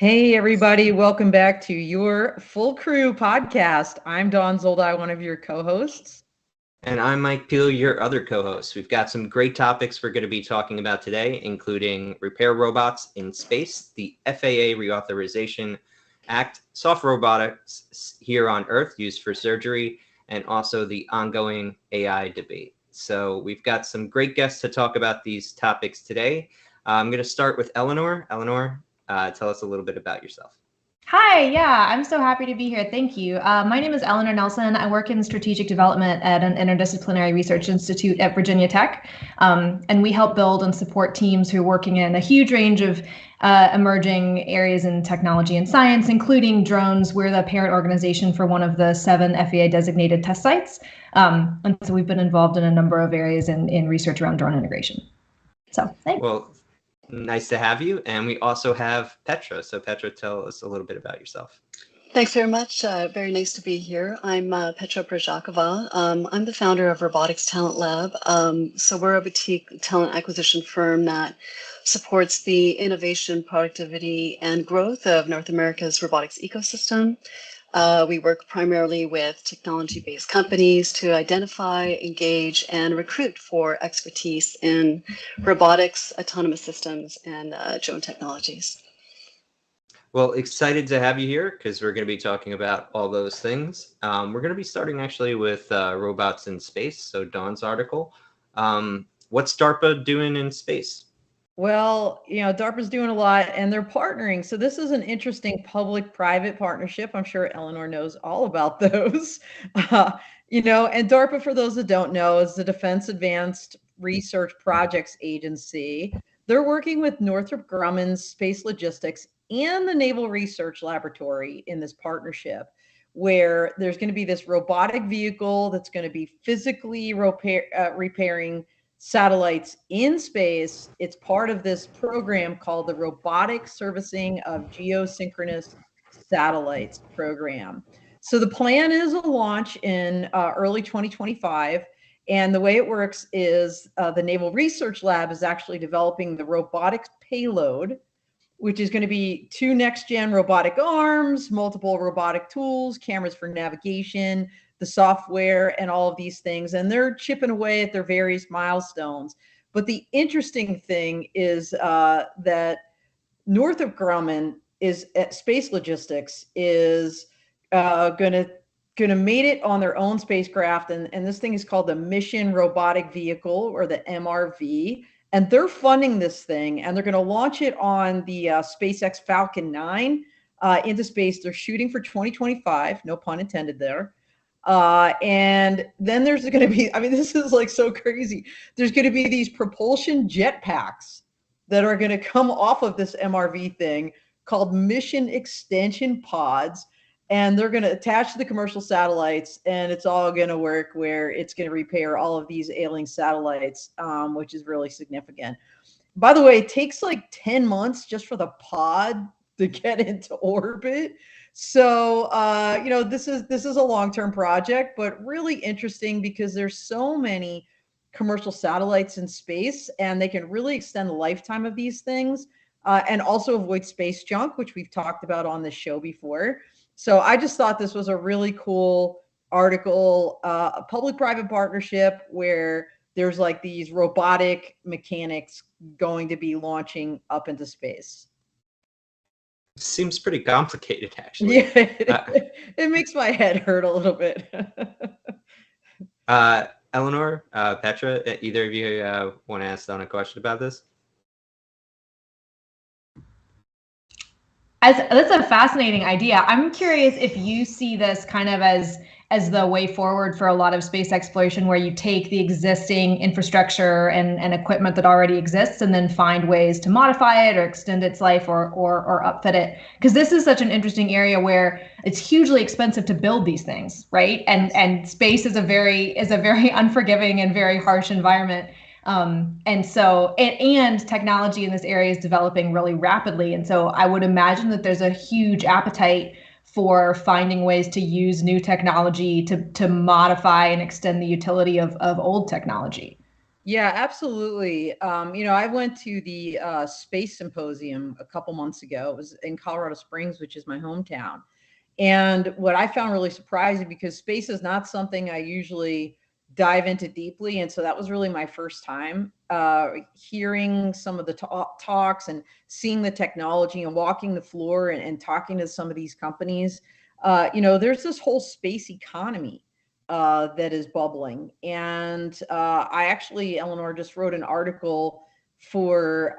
Hey, everybody. Welcome back to your Full Crew podcast. I'm Dawn Zoldi, one of your co-hosts. And I'm Mike Peel, your other co-host. We've got some great topics we're going to be talking about today, including repair robots in space, the FAA Reauthorization Act, soft robotics here on Earth used for surgery, and also the ongoing AI debate. So we've got some great guests to talk about these topics today. I'm going to start with Eleanor. Eleanor, tell us a little bit about yourself. Hi, yeah, I'm so happy to be here. Thank you. My name is Eleanor Nelsen. I work in strategic development at an interdisciplinary research institute at Virginia Tech. And we help build and support teams who are working in a huge range of emerging areas in technology and science, including drones. We're the parent organization for one of the 7 FAA designated test sites. And so we've been involved in a number of areas in research around drone integration. So thanks. Well, nice to have you. And we also have Petra. So Petra, tell us a little bit about yourself. Thanks very much. Very nice to be here. I'm Petra Prazakova. I'm the founder of Robotics Talent Lab. So we're a boutique talent acquisition firm that supports the innovation, productivity, and growth of North America's robotics ecosystem. We work primarily with technology-based companies to identify, engage, and recruit for expertise in robotics, autonomous systems, and drone technologies. Well, excited to have you here because we're going to be talking about all those things. We're going to be starting actually with robots in space. So Dawn's article. What's DARPA doing in space? Well, DARPA's doing a lot and they're partnering. So this is an interesting public-private partnership. I'm sure Eleanor knows all about those. And DARPA, for those that don't know, is the Defense Advanced Research Projects Agency. They're working with Northrop Grumman's Space Logistics and the Naval Research Laboratory in this partnership, where there's going to be this robotic vehicle that's going to be physically repairing satellites in space. It's part of this program called the Robotic Servicing of Geosynchronous Satellites program. So the plan is a launch in early 2025. And the way it works is the Naval Research Lab is actually developing the robotics payload, which is going to be 2 next-gen robotic arms, multiple robotic tools, cameras for navigation, the software, and all of these things. And they're chipping away at their various milestones. But the interesting thing is that Northrop Grumman is at Space Logistics is going to mate it on their own spacecraft. And this thing is called the Mission Robotic Vehicle, or the MRV. And they're funding this thing, and they're going to launch it on the SpaceX Falcon 9 into space. They're shooting for 2025, no pun intended there. And then there's going to be, this is like so crazy. There's going to be these propulsion jetpacks that are going to come off of this MRV thing called mission extension pods. And they're going to attach to the commercial satellites, and it's all going to work where it's going to repair all of these ailing satellites, which is really significant. By the way, it takes like 10 months just for the pod to get into orbit. So, this is a long-term project, but really interesting because there's so many commercial satellites in space, and they can really extend the lifetime of these things and also avoid space junk, which we've talked about on this show before. So I just thought this was a really cool article, a public-private partnership where there's like these robotic mechanics going to be launching up into space. Seems pretty complicated, actually. Yeah, it makes my head hurt a little bit. Eleanor, Petra, either of you want to ask Dawn a question about this? That's a fascinating idea. I'm curious if you see this kind of as the way forward for a lot of space exploration, where you take the existing infrastructure and equipment that already exists and then find ways to modify it or extend its life or upfit it. Because this is such an interesting area where it's hugely expensive to build these things, right? And space is a very unforgiving and very harsh environment. And technology in this area is developing really rapidly. And so I would imagine that there's a huge appetite for finding ways to use new technology to modify and extend the utility of old technology. Yeah, absolutely. I went to the space symposium a couple months ago. It was in Colorado Springs, which is my hometown. And what I found really surprising, because space is not something I usually dive into deeply. And so that was really my first time hearing some of the talks and seeing the technology and walking the floor and talking to some of these companies. There's this whole space economy that is bubbling. And I actually, Eleanor, just wrote an article for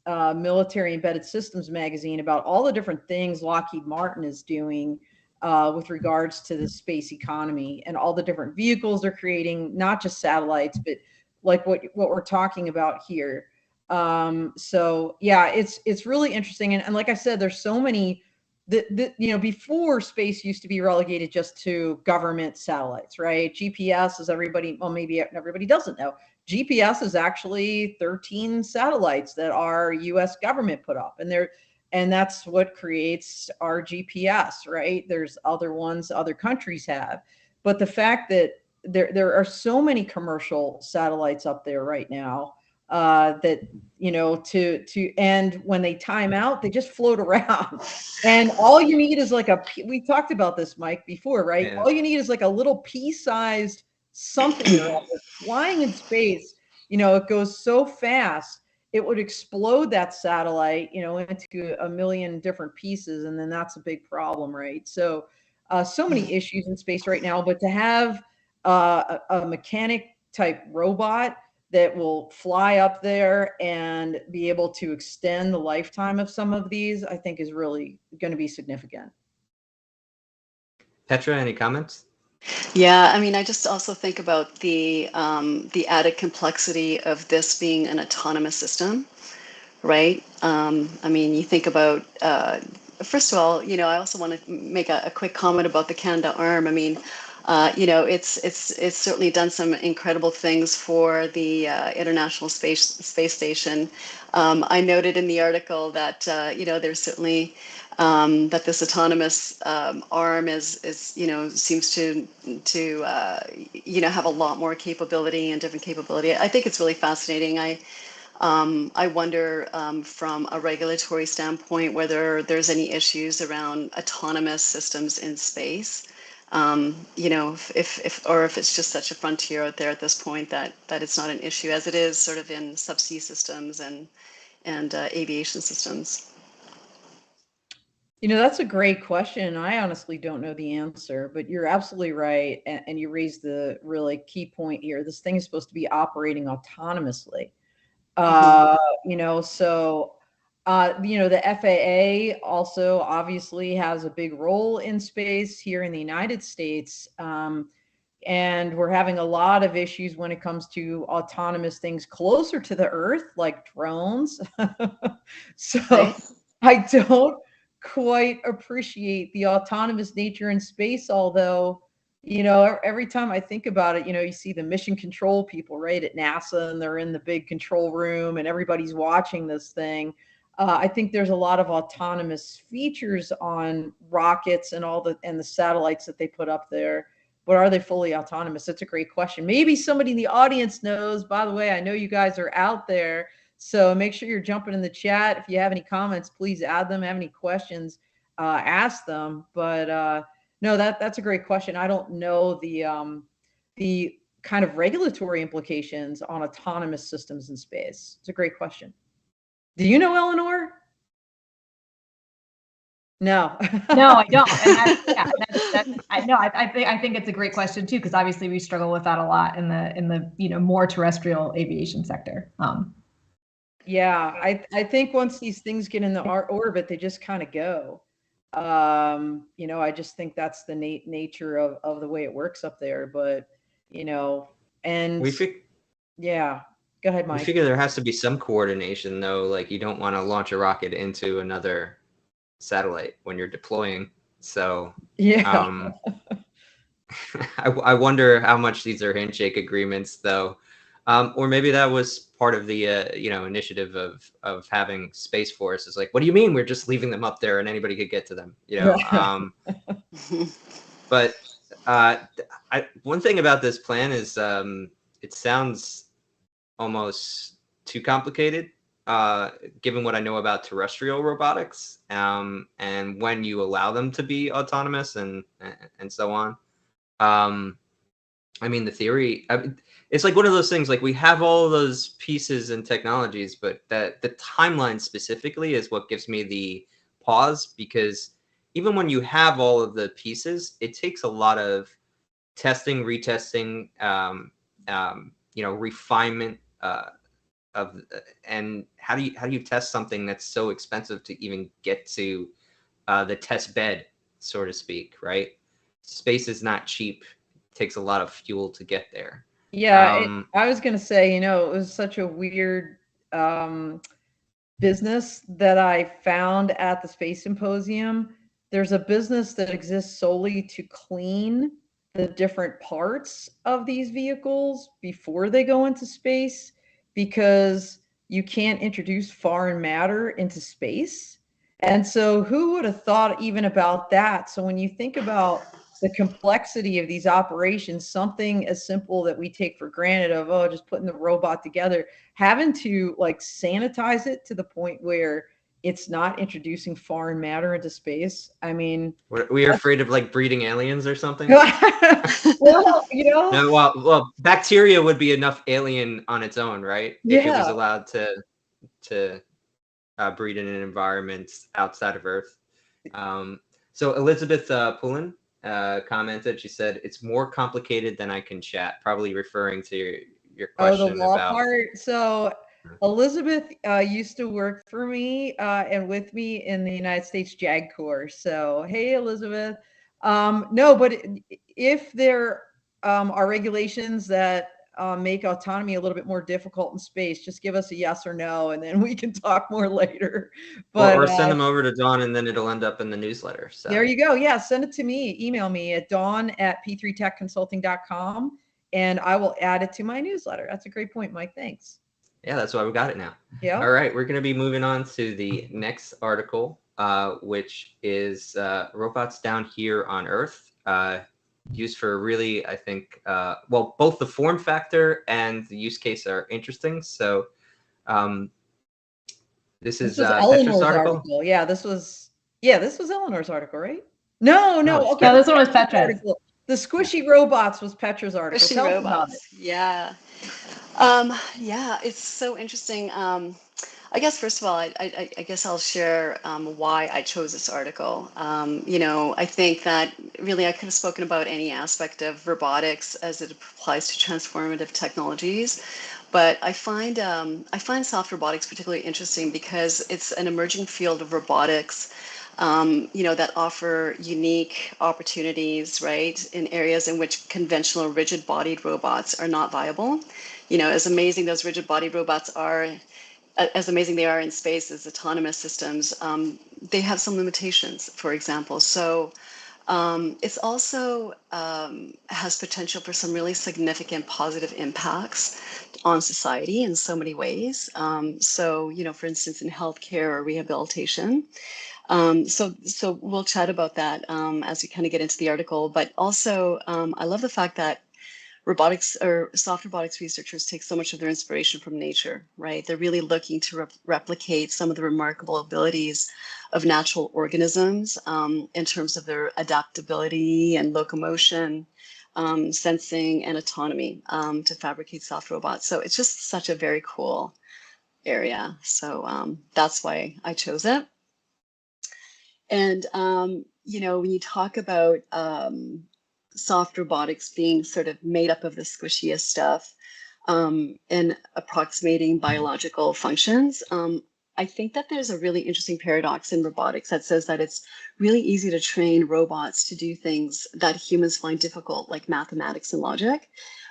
Military Embedded Systems magazine about all the different things Lockheed Martin is doing with regards to the space economy and all the different vehicles they're creating, not just satellites, but like what we're talking about here. So yeah, it's really interesting. And like I said, there's so many before, space used to be relegated just to government satellites, right? GPS, as everybody, well, maybe everybody doesn't know, GPS is actually 13 satellites that our US government put up, and that's what creates our GPS, right? There's other ones other countries have. But the fact that there are so many commercial satellites up there right now, that and when they time out, they just float around. And all you need is like we talked about this, Mike, before, right? Yeah. All you need is like a little pea-sized something flying in space. It goes so fast, it would explode that satellite, into a million different pieces. And then that's a big problem, right? So, so many issues in space right now, but to have a mechanic type robot that will fly up there and be able to extend the lifetime of some of these, I think is really going to be significant. Petra, any comments? Yeah, I mean, I just also think about the added complexity of this being an autonomous system, right? I mean, you think about first of all, I also want to make a quick comment about the Canada Arm. I mean, it's certainly done some incredible things for the International Space Station. I noted in the article that there's certainly that this autonomous arm is seems to have a lot more capability and different capability. I think it's really fascinating. I wonder from a regulatory standpoint whether there's any issues around autonomous systems in space. If it's just such a frontier out there at this point that it's not an issue as it is sort of in subsea systems and aviation systems. That's a great question. I honestly don't know the answer, but you're absolutely right. And you raised the really key point here. This thing is supposed to be operating autonomously. So the FAA also obviously has a big role in space here in the United States. And we're having a lot of issues when it comes to autonomous things closer to the Earth, like drones. So Right. I don't quite appreciate the autonomous nature in space, although, every time I think about it, you see the mission control people, right, at NASA, and they're in the big control room and everybody's watching this thing. I think there's a lot of autonomous features on rockets and the satellites that they put up there. But are they fully autonomous? That's a great question. Maybe somebody in the audience knows. By the way, I know you guys are out there, so make sure you're jumping in the chat. If you have any comments, please add them. Have any questions, ask them. But no, that's a great question. I don't know the kind of regulatory implications on autonomous systems in space. It's a great question. Do you know, Eleanor? No. No, I don't. And I think it's a great question too, because obviously we struggle with that a lot in the more terrestrial aviation sector. Yeah, I think once these things get in the orbit, they just kind of go. I just think that's the nature of the way it works up there. But and yeah, go ahead, Mike. We figure there has to be some coordination, though. Like, you don't want to launch a rocket into another satellite when you're deploying. So yeah, I wonder how much these are handshake agreements, though. Or maybe that was part of the initiative of having Space Force. Is like, what do you mean we're just leaving them up there and anybody could get to them? But one thing about this plan is it sounds almost too complicated, given what I know about terrestrial robotics, and when you allow them to be autonomous and so on. I mean, the theory, it's like one of those things, like we have all those pieces and technologies, but that the timeline specifically is what gives me the pause, because even when you have all of the pieces, it takes a lot of testing, retesting, refinement and how do you test something that's so expensive to even get to the test bed, so to speak, right? Space is not cheap. It takes a lot of fuel to get there. Yeah, I was going to say, it was such a weird business that I found at the Space Symposium. There's a business that exists solely to clean the different parts of these vehicles before they go into space, because you can't introduce foreign matter into space. And so who would have thought even about that? So when you think about the complexity of these operations, something as simple that we take for granted of, just putting the robot together, having to like sanitize it to the point where it's not introducing foreign matter into space. I mean, we are afraid of like breeding aliens or something. Well, No, well, bacteria would be enough alien on its own, right? Yeah. If it was allowed to breed in an environment outside of Earth. So Elizabeth Pullen commented. She said, "It's more complicated than I can chat." Probably referring to your question the law about part. So Elizabeth used to work for me and with me in the United States JAG Corps. So hey, Elizabeth. No, but if there are regulations that make autonomy a little bit more difficult in space, just give us a yes or no, and then we can talk more later. But or send them over to Dawn, and then it'll end up in the newsletter. So there you go. Yeah, send it to me. Email me at dawn@p3techconsulting.com, and I will add it to my newsletter. That's a great point, Mike. Thanks. Yeah, that's why we got it now. Yeah. All right, we're going to be moving on to the next article, which is robots down here on Earth, used for really, I think, well, both the form factor and the use case are interesting. So this is Petra's article. Yeah, this was Eleanor's article, right? No, okay. Yeah, this one was Petra's. The squishy robots was Petra's article. Squishy Tell robots. us about it. Yeah. Yeah, it's so interesting. I guess first of all, I guess I'll share why I chose this article. I think that really I could have spoken about any aspect of robotics as it applies to transformative technologies, but I find soft robotics particularly interesting because it's an emerging field of robotics. That offer unique opportunities, right, in areas in which conventional rigid-bodied robots are not viable. As amazing those rigid-bodied robots are, as amazing they are in space as autonomous systems, they have some limitations, for example. So it's also has potential for some really significant positive impacts on society in so many ways. So, for instance, in healthcare or rehabilitation. So we'll chat about that as we kind of get into the article. But also, I love the fact that robotics or soft robotics researchers take so much of their inspiration from nature, right? They're really looking to replicate some of the remarkable abilities of natural organisms in terms of their adaptability and locomotion, sensing and autonomy to fabricate soft robots. So it's just such a very cool area. So that's why I chose it. And, when you talk about soft robotics being sort of made up of the squishiest stuff and approximating biological functions, I think that there's a really interesting paradox in robotics that says that it's really easy to train robots to do things that humans find difficult, like mathematics and logic.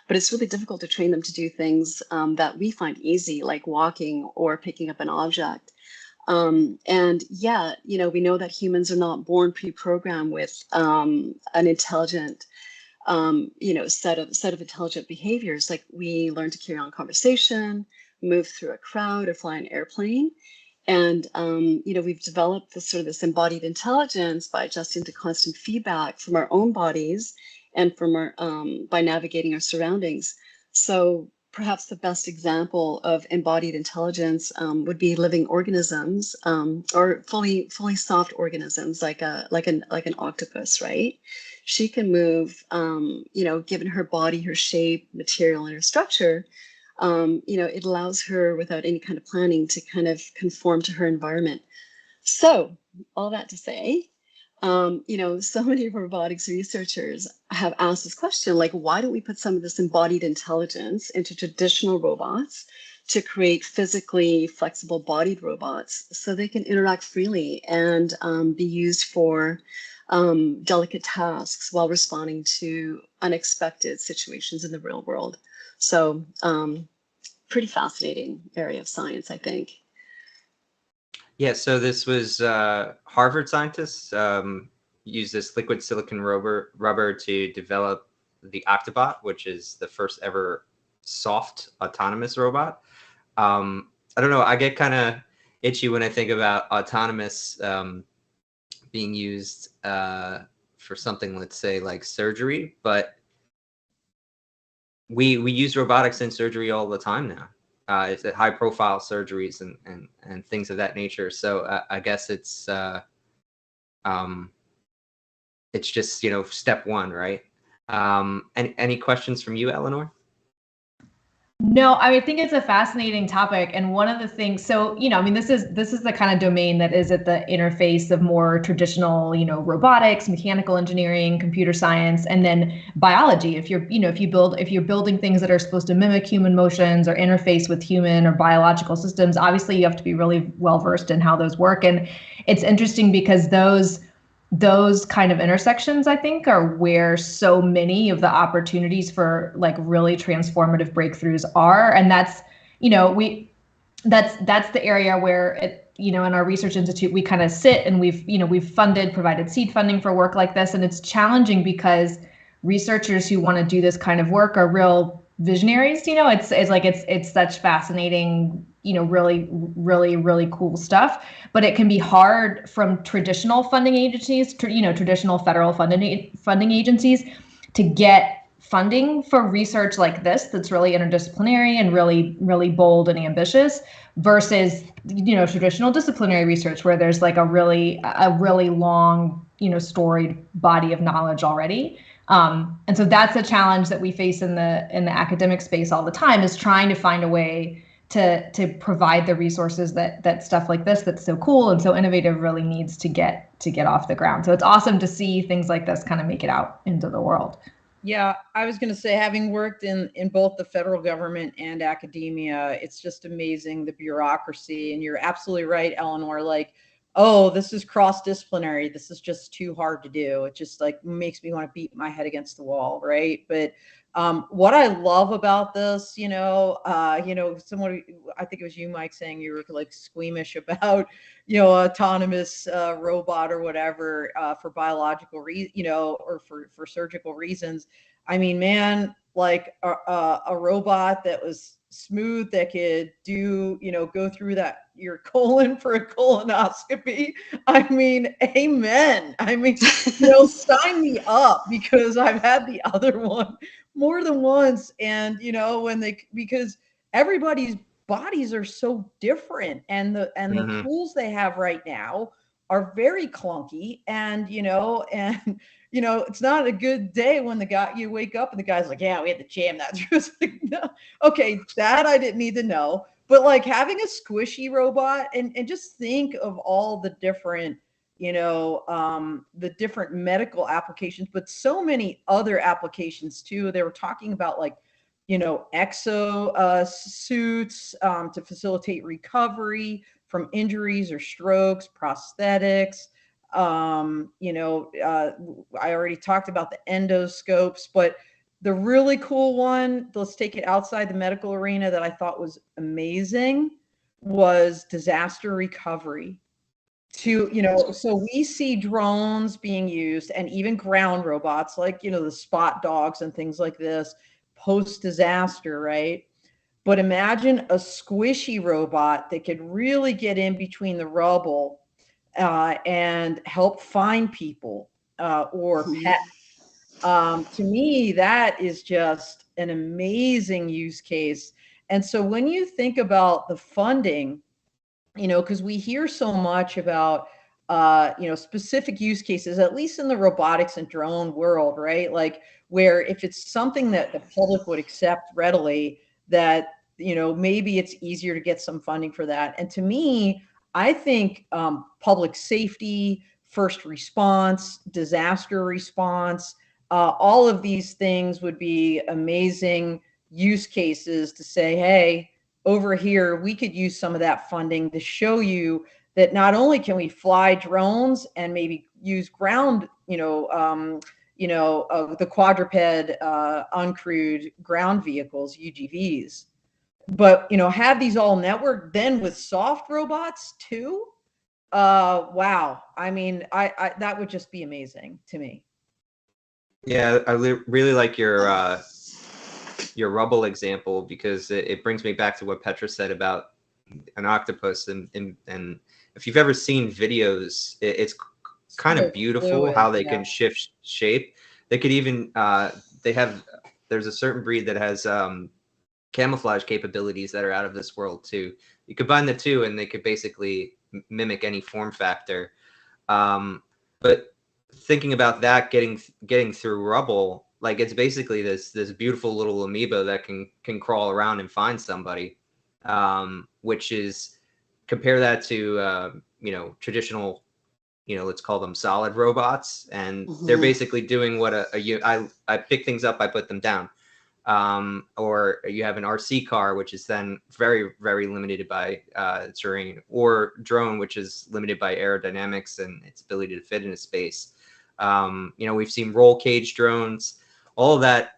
But it's really difficult to train them to do things that we find easy, like walking or picking up an object. And yeah, we know that humans are not born pre-programmed with an intelligent, set of intelligent behaviors. Like we learn to carry on conversation, move through a crowd, or fly an airplane. And we've developed this embodied intelligence by adjusting to constant feedback from our own bodies and from our by navigating our surroundings. So perhaps the best example of embodied intelligence would be living organisms, or fully soft organisms like an octopus, right? She can move, given her body, her shape, material, and her structure. It allows her, without any kind of planning, to kind of conform to her environment. So, all that to say, so many robotics researchers have asked this question, like, why don't we put some of this embodied intelligence into traditional robots to create physically flexible bodied robots so they can interact freely and be used for delicate tasks while responding to unexpected situations in the real world. So, pretty fascinating area of science, I think. Yeah, so this was Harvard scientists used this liquid silicon rubber to develop the Octobot, which is the first ever soft autonomous robot. I don't know, I get kind of itchy when I think about autonomous being used for something, let's say, like surgery, but we use robotics in surgery all the time now. It's high profile surgeries and things of that nature. So I guess it's just, step one, right? Any questions from you, Eleanor? No, I think it's a fascinating topic. And one of the things, so, this is the kind of domain that is at the interface of more traditional, robotics, mechanical engineering, computer science, and then biology. If you're building things that are supposed to mimic human motions or interface with human or biological systems, obviously you have to be really well versed in how those work. And it's interesting because those kind of intersections, I think, are where so many of the opportunities for like really transformative breakthroughs are. And that's, that's the area where in our research institute, we kind of sit and we've provided seed funding for work like this. And it's challenging because researchers who want to do this kind of work are real visionaries. It's such fascinating, really, really, really cool stuff. But it can be hard from traditional funding agencies, traditional federal funding agencies, to get funding for research like this that's really interdisciplinary and really, really bold and ambitious, versus traditional disciplinary research where there's like a really long storied body of knowledge already. And so that's a challenge that we face in the academic space all the time, is trying to find a way to provide the resources that stuff like this that's so cool and so innovative really needs to get off the ground. So it's awesome to see things like this kind of make it out into the world. Yeah, I was going to say, having worked in both the federal government and academia, it's just amazing, the bureaucracy. And you're absolutely right, Eleanor, like, oh, this is cross-disciplinary. This is just too hard to do. It just like makes me want to beat my head against the wall, right? But what I love about this, someone, I think it was you, Mike, saying you were like squeamish about, autonomous robot or whatever for biological or for surgical reasons. I mean, man, like a robot that was smooth, that could do, go through your colon for a colonoscopy. I mean, amen. I mean, sign me up, because I've had the other one more than once. And, because everybody's bodies are so different, and the tools they have right now are very clunky, and it's not a good day when you wake up and the guy's like, yeah, we had to jam that through. It's like, no. Okay, that I didn't need to know. But like having a squishy robot, and just think of all the different the different medical applications, but so many other applications too. They were talking about like, exo suits to facilitate recovery from injuries or strokes, prosthetics. I already talked about the endoscopes, but the really cool one, let's take it outside the medical arena, that I thought was amazing, was disaster recovery. So we see drones being used, and even ground robots like, the spot dogs and things like this, post disaster, right? But imagine a squishy robot that could really get in between the rubble and help find people or pets. To me, that is just an amazing use case. And so when you think about the funding, because we hear so much about, specific use cases, at least in the robotics and drone world, right? Like where if it's something that the public would accept readily, that, maybe it's easier to get some funding for that. And to me, I think public safety, first response, disaster response, all of these things would be amazing use cases to say, hey, over here, we could use some of that funding to show you that not only can we fly drones and maybe use ground, the quadruped uncrewed ground vehicles, UGVs, but have these all networked then with soft robots too. Wow. I mean, I that would just be amazing to me. Yeah, I really like your rubble example, because it brings me back to what Petra said about an octopus, and if you've ever seen videos, it's kind of beautiful how they can shift shape. They could even there's a certain breed that has camouflage capabilities that are out of this world too. You combine the two and they could basically mimic any form factor. But thinking about that, getting through rubble, like it's basically this beautiful little amoeba that can crawl around and find somebody, which is, compare that to traditional, let's call them solid robots, and they're basically doing what I pick things up, I put them down. Or you have an RC car, which is then very, very limited by terrain, or drone, which is limited by aerodynamics and its ability to fit into space. We've seen roll cage drones. All of that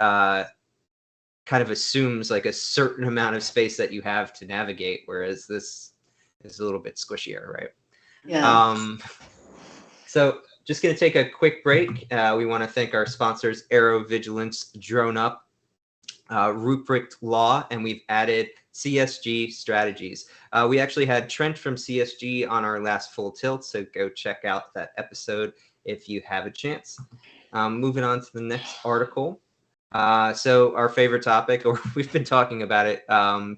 kind of assumes like a certain amount of space that you have to navigate, whereas this is a little bit squishier, right? Yeah. So just going to take a quick break. We want to thank our sponsors, AeroVigilance, Drone Up, Rubric Law, and we've added CSG Strategies. We actually had Trent from CSG on our last Full Tilt, so go check out that episode if you have a chance. Moving on to the next article. So our favorite topic, or we've been talking about it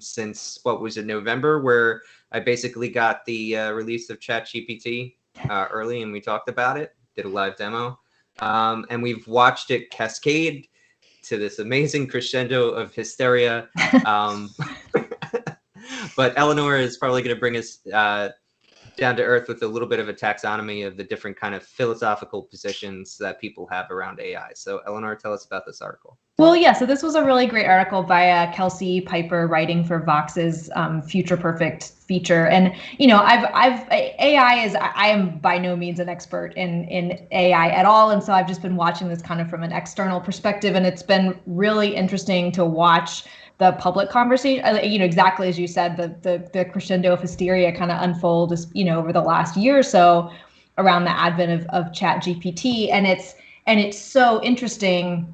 since, what was it, November, where I basically got the release of ChatGPT early, and we talked about it, did a live demo, and we've watched it cascade to this amazing crescendo of hysteria. But Eleanor is probably going to bring us down to earth with a little bit of a taxonomy of the different kind of philosophical positions that people have around AI. So Eleanor, tell us about this article. Well, yeah, so this was a really great article by Kelsey Piper, writing for Vox's Future Perfect feature. And, I am by no means an expert in AI at all. And so I've just been watching this kind of from an external perspective, and it's been really interesting to watch the public conversation, exactly as you said, the crescendo of hysteria kind of unfold, over the last year or so around the advent of ChatGPT. And it's so interesting.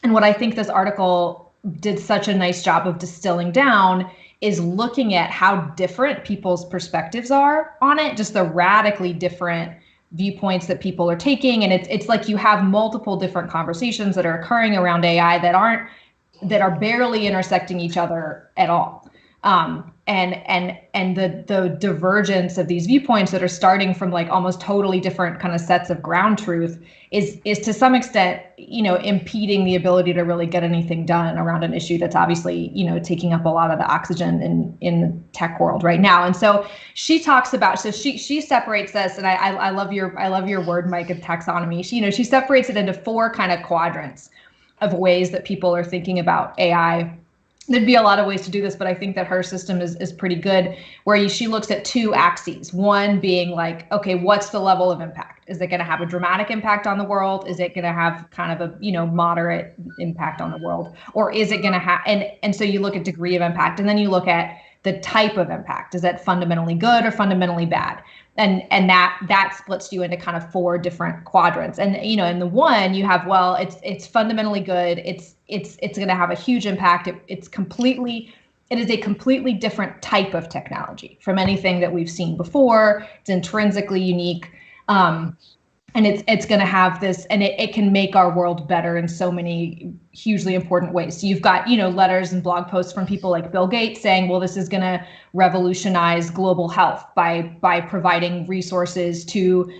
And what I think this article did such a nice job of distilling down is looking at how different people's perspectives are on it, just the radically different viewpoints that people are taking. And it's like you have multiple different conversations that are occurring around AI that are barely intersecting each other at all. And the divergence of these viewpoints that are starting from like almost totally different kind of sets of ground truth is to some extent, impeding the ability to really get anything done around an issue that's obviously, taking up a lot of the oxygen in the tech world right now. And so she talks about, she separates this, and I love your word, Mike, of taxonomy. She separates it into four kind of quadrants of ways that people are thinking about AI. There'd be a lot of ways to do this, but I think that her system is pretty good, where she looks at two axes. One being like, okay, what's the level of impact? Is it going to have a dramatic impact on the world? Is it going to have kind of a moderate impact on the world? Or is it going to have, and so you look at degree of impact, and then you look at the type of impact. Is that fundamentally good or fundamentally bad? And that splits you into kind of four different quadrants. And in the one you have, well, it's fundamentally good. It's going to have a huge impact. It is a completely different type of technology from anything that we've seen before. It's intrinsically unique. And it's going to have this, and it can make our world better in so many hugely important ways. So you've got, letters and blog posts from people like Bill Gates saying, well, this is going to revolutionize global health by providing resources to,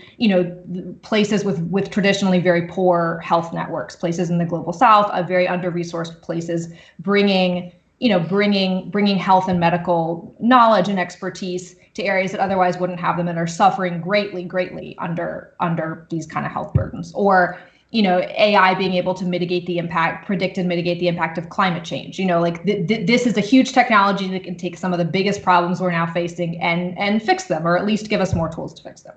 places with traditionally very poor health networks, places in the global South, very under-resourced places, bringing health and medical knowledge and expertise to areas that otherwise wouldn't have them and are suffering greatly under these kind of health burdens. Or, AI being able to predict and mitigate the impact of climate change. This is a huge technology that can take some of the biggest problems we're now facing and fix them, or at least give us more tools to fix them.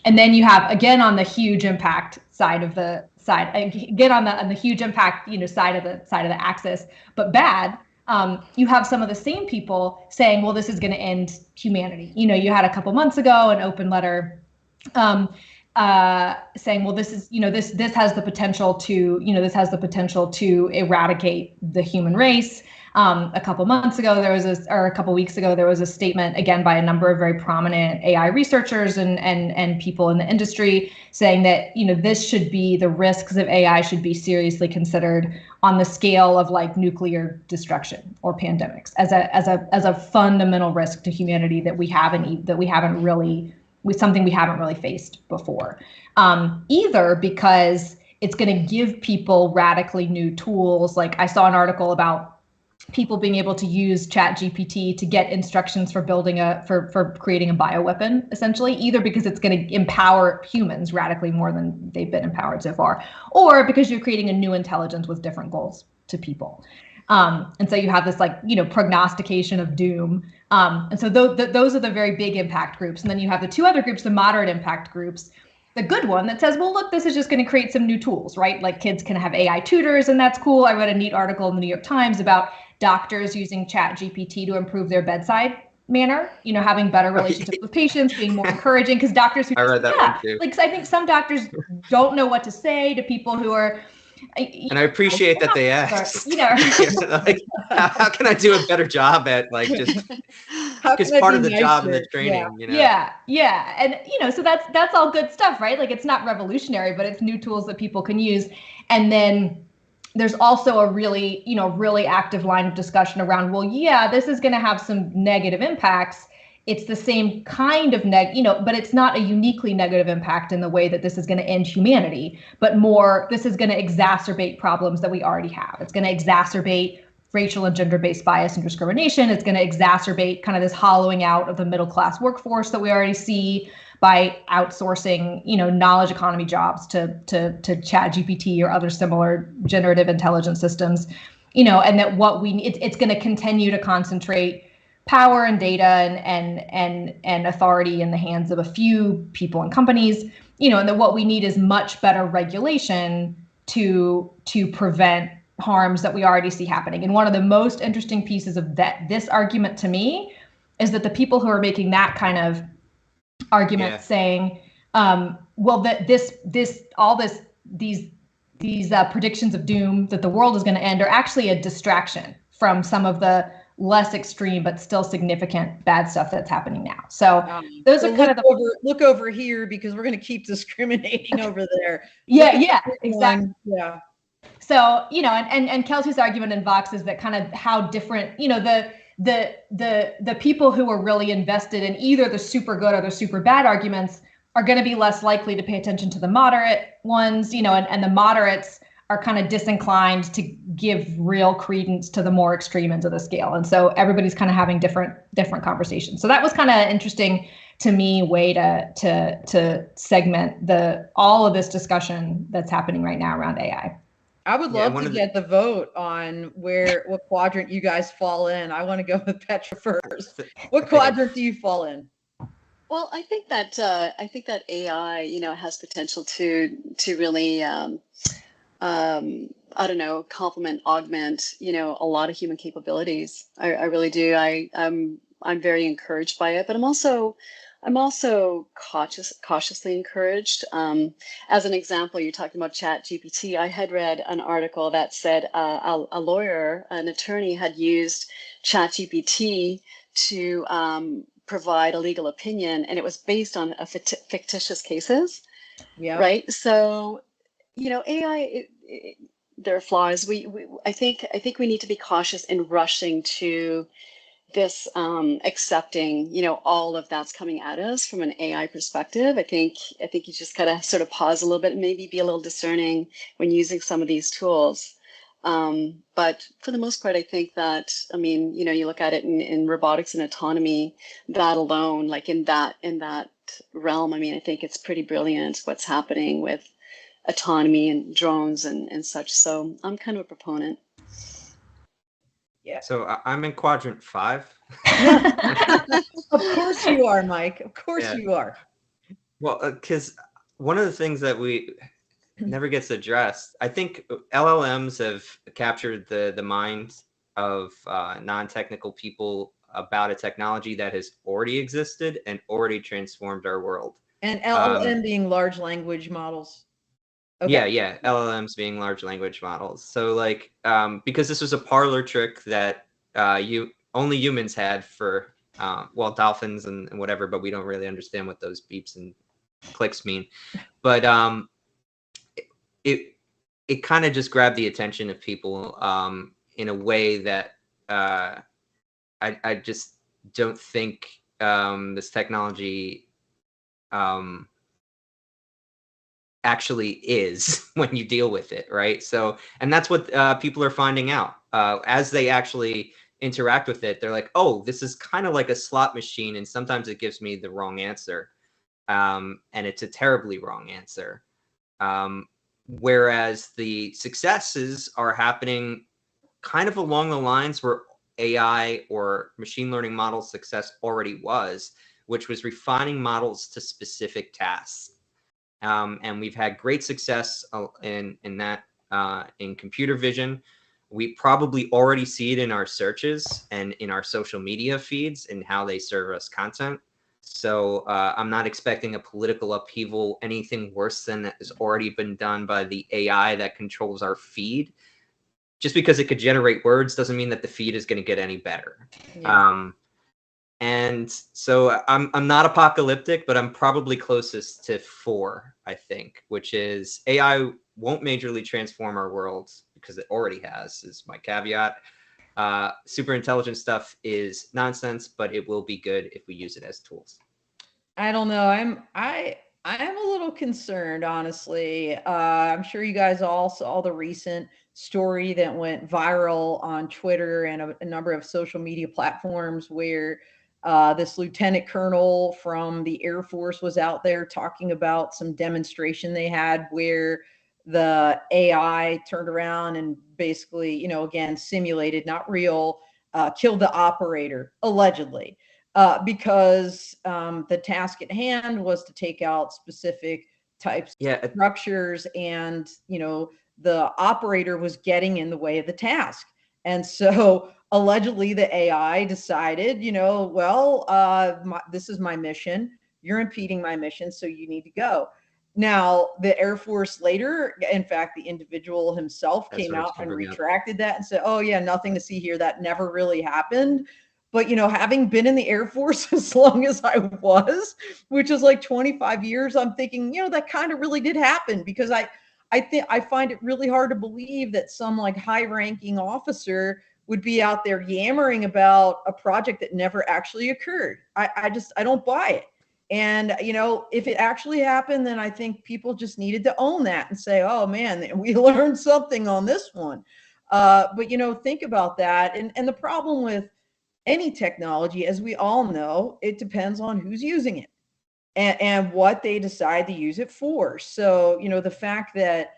And then you have, again, on the huge impact side of the huge impact, side of the axis, but bad. You have some of the same people saying, well, this is going to end humanity. You had a couple months ago an open letter saying, well, this is, this has the potential to eradicate the human race. A couple months ago, a couple weeks ago, there was a statement, again, by a number of very prominent AI researchers and people in the industry saying that, the risks of AI should be seriously considered on the scale of like nuclear destruction or pandemics as a fundamental risk to humanity that we haven't really faced before. Either because it's going to give people radically new tools. Like I saw an article about people being able to use ChatGPT to get instructions for for creating a bioweapon, essentially, either because it's going to empower humans radically more than they've been empowered so far, or because you're creating a new intelligence with different goals to people. And so you have this prognostication of doom. And so those are the very big impact groups. And then you have the two other groups, the moderate impact groups. The good one that says, well, look, this is just going to create some new tools, right? Like kids can have AI tutors, and that's cool. I read a neat article in the New York Times about doctors using ChatGPT to improve their bedside manner, having better relationships with patients, being more encouraging, because doctors who I read that one too. I think some doctors don't know what to say to people who are. And I appreciate that they asked. How can I do a better job at just because part of the job and the training, Yeah. And so that's all good stuff, right? Like it's not revolutionary, but it's new tools that people can use. And then there's also a really active line of discussion around, well, yeah, this is going to have some negative impacts. It's the same kind of but it's not a uniquely negative impact in the way that this is going to end humanity, but more, this is going to exacerbate problems that we already have. It's going to exacerbate racial and gender-based bias and discrimination. It's going to exacerbate kind of this hollowing out of the middle-class workforce that we already see by outsourcing, knowledge economy jobs to ChatGPT or other similar generative intelligence systems, and that it's going to continue to concentrate power and data and authority in the hands of a few people and companies, and that what we need is much better regulation to prevent harms that we already see happening. And one of the most interesting pieces of this argument to me is that the people who are making that kind of argument saying, well, that these predictions of doom that the world is going to end are actually a distraction from some of the less extreme but still significant bad stuff that's happening now. So those are kind of look over here because we're going to keep discriminating over there. Yeah, exactly. Yeah. So, and Kelsey's argument in Vox is that kind of how different, the people who are really invested in either the super good or the super bad arguments are going to be less likely to pay attention to the moderate ones, and the moderates are kind of disinclined to give real credence to the more extreme ends of the scale. And so everybody's kind of having different conversations. So that was kind of interesting to me way to segment all of this discussion that's happening right now around AI. I would love to get the vote on what quadrant you guys fall in. I want to go with Petra first. What quadrant do you fall in? Well, I think that AI, has potential to really, complement, augment, a lot of human capabilities. I really do. I'm very encouraged by it, but I'm also cautiously encouraged. As an example, you're talking about ChatGPT. I had read an article that said a lawyer, an attorney, had used ChatGPT to provide a legal opinion, and it was based on fictitious cases. Yeah. right? So, AI, there are flaws. I think we need to be cautious in rushing to this accepting, all of that's coming at us from an AI perspective. I think you just gotta sort of pause a little bit and maybe be a little discerning when using some of these tools. But for the most part, I think that, I mean, you look at it in robotics and autonomy, that alone, like in that realm, I mean, I think it's pretty brilliant what's happening with autonomy and drones and such. So I'm kind of a proponent. Yeah. So I'm in quadrant 5. Of course you are, Mike. Of course Yeah. you are. Well, because one of the things that we never gets addressed, I think LLMs have captured the minds of non-technical people about a technology that has already existed and already transformed our world. And LLM being large language models. Okay. Yeah, LLMs being large language models. So like, because this was a parlor trick that only humans had for, well, dolphins and whatever, but we don't really understand what those beeps and clicks mean. But it kind of just grabbed the attention of people in a way that I just don't think this technology actually is when you deal with it, right? So, and that's what people are finding out as they actually interact with it. They're like, oh, this is kind of like a slot machine, and sometimes it gives me the wrong answer, and it's a terribly wrong answer. Whereas the successes are happening kind of along the lines where AI or machine learning model success already was, which was refining models to specific tasks. And we've had great success in that in computer vision. We probably already see it in our searches and in our social media feeds and how they serve us content. So I'm not expecting a political upheaval, anything worse than that has already been done by the AI that controls our feed. Just because it could generate words doesn't mean that the feed is going to get any better. Yeah. And so I'm not apocalyptic, but I'm probably closest to 4, I think, which is AI won't majorly transform our world because it already has, is my caveat. Super intelligent stuff is nonsense, but it will be good if we use it as tools. I don't know. I'm a little concerned, honestly. I'm sure you guys all saw the recent story that went viral on Twitter and a number of social media platforms where this lieutenant colonel from the Air Force was out there talking about some demonstration they had where the AI turned around and basically, again, simulated, not real, killed the operator, allegedly. Because the task at hand was to take out specific types of structures, and the operator was getting in the way of the task. And so allegedly the AI decided, well, this is my mission. You're impeding my mission, so you need to go. Now, the Air Force later, in fact, the individual himself came out and retracted that and said, oh, yeah, nothing to see here. That never really happened. But, having been in the Air Force as long as I was, which is like 25 years, I'm thinking, that kind of really did happen, because I find it really hard to believe that some like high ranking officer would be out there yammering about a project that never actually occurred. I don't buy it. And, if it actually happened, then I think people just needed to own that and say, oh man, we learned something on this one. But, think about that. And the problem with any technology, as we all know, it depends on who's using it and what they decide to use it for. So, the fact that,